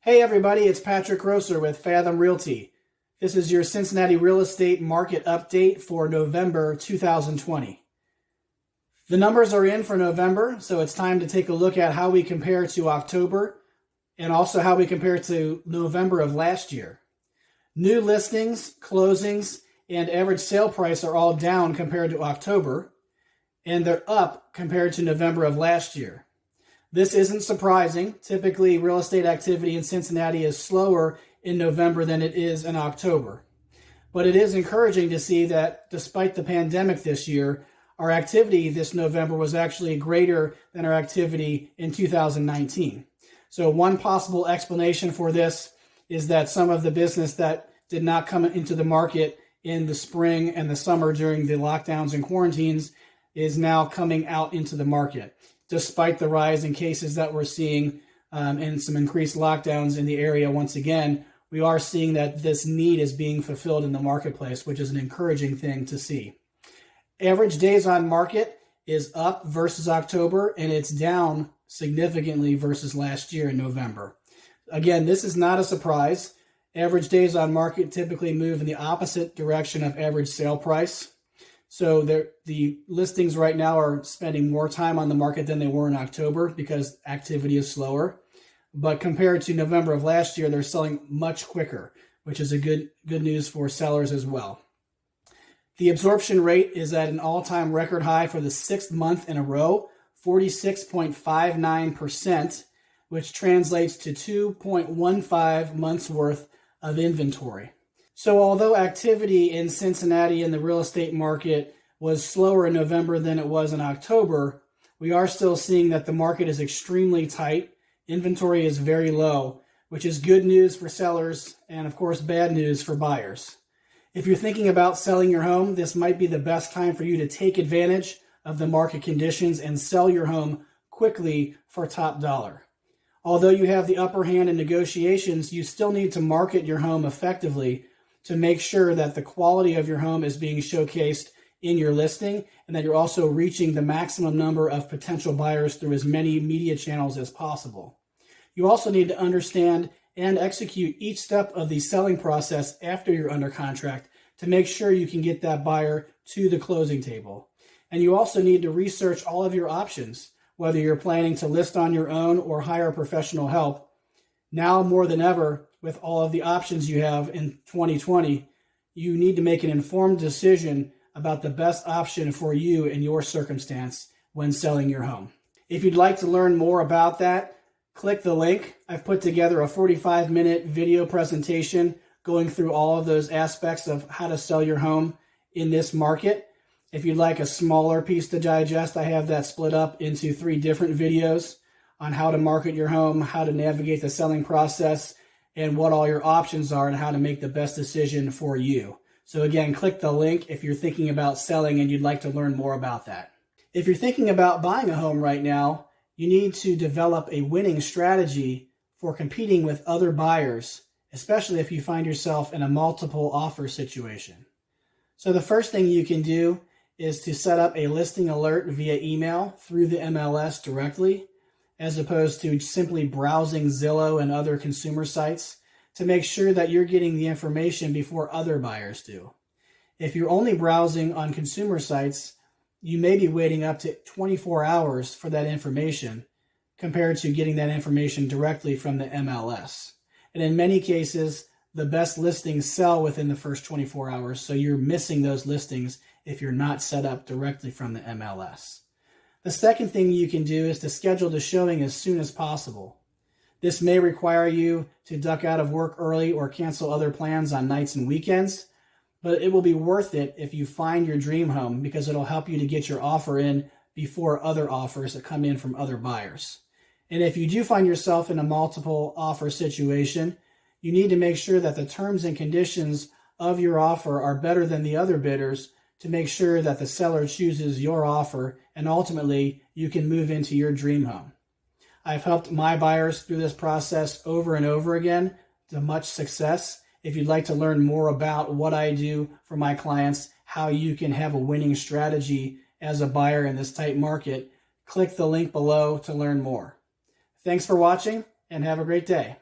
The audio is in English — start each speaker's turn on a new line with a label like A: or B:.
A: Hey everybody, it's Patrick Grosser with Fathom Realty. This is your Cincinnati real estate market update for November 2020. The numbers are in for November, so it's time to take a look at how we compare to October and also how we compare to November of last year. New listings, closings, and average sale price are all down compared to October, and they're up compared to November of last year. This isn't surprising. Typically, real estate activity in Cincinnati is slower in November than it is in October. But it is encouraging to see that despite the pandemic this year, our activity this November was actually greater than our activity in 2019. So one possible explanation for this is that some of the business that did not come into the market in the spring and the summer during the lockdowns and quarantines is now coming out into the market. Despite the rise in cases that we're seeing and some increased lockdowns in the area once again, we are seeing that this need is being fulfilled in the marketplace, which is an encouraging thing to see. Average days on market is up versus October, and it's down significantly versus last year in November. Again, this is not a surprise. Average days on market typically move in the opposite direction of average sale price. So the listings right now are spending more time on the market than they were in October because activity is slower. But compared to November of last year, they're selling much quicker, which is a good news for sellers as well. The absorption rate is at an all-time record high for the sixth month in a row, 46.59%, which translates to 2.15 months worth of inventory. So although activity in Cincinnati in the real estate market was slower in November than it was in October, we are still seeing that the market is extremely tight. Inventory is very low, which is good news for sellers and, of course, bad news for buyers. If you're thinking about selling your home, this might be the best time for you to take advantage of the market conditions and sell your home quickly for top dollar. Although you have the upper hand in negotiations, you still need to market your home effectively to make sure that the quality of your home is being showcased in your listing and that you're also reaching the maximum number of potential buyers through as many media channels as possible. You also need to understand and execute each step of the selling process after you're under contract to make sure you can get that buyer to the closing table. And you also need to research all of your options, whether you're planning to list on your own or hire professional help. Now more than ever, with all of the options you have in 2020, you need to make an informed decision about the best option for you in your circumstance when selling your home. If you'd like to learn more about that, click the link. I've put together a 45-minute video presentation going through all of those aspects of how to sell your home in this market. If you'd like a smaller piece to digest, I have that split up into 3 different videos on how to market your home, how to navigate the selling process, and what all your options are and how to make the best decision for you. So again, click the link if you're thinking about selling and you'd like to learn more about that. If you're thinking about buying a home right now, you need to develop a winning strategy for competing with other buyers, especially if you find yourself in a multiple offer situation. So the first thing you can do is to set up a listing alert via email through the MLS directly, as opposed to simply browsing Zillow and other consumer sites to make sure that you're getting the information before other buyers do. If you're only browsing on consumer sites, you may be waiting up to 24 hours for that information compared to getting that information directly from the MLS. And in many cases, the best listings sell within the first 24 hours, so you're missing those listings if you're not set up directly from the MLS. The second thing you can do is to schedule the showing as soon as possible. This may require you to duck out of work early or cancel other plans on nights and weekends, but it will be worth it if you find your dream home because it'll help you to get your offer in before other offers that come in from other buyers. And if you do find yourself in a multiple offer situation, you need to make sure that the terms and conditions of your offer are better than the other bidders to make sure that the seller chooses your offer and ultimately you can move into your dream home. I've helped my buyers through this process over and over again to much success. If you'd like to learn more about what I do for my clients, how you can have a winning strategy as a buyer in this tight market, click the link below to learn more. Thanks for watching and have a great day.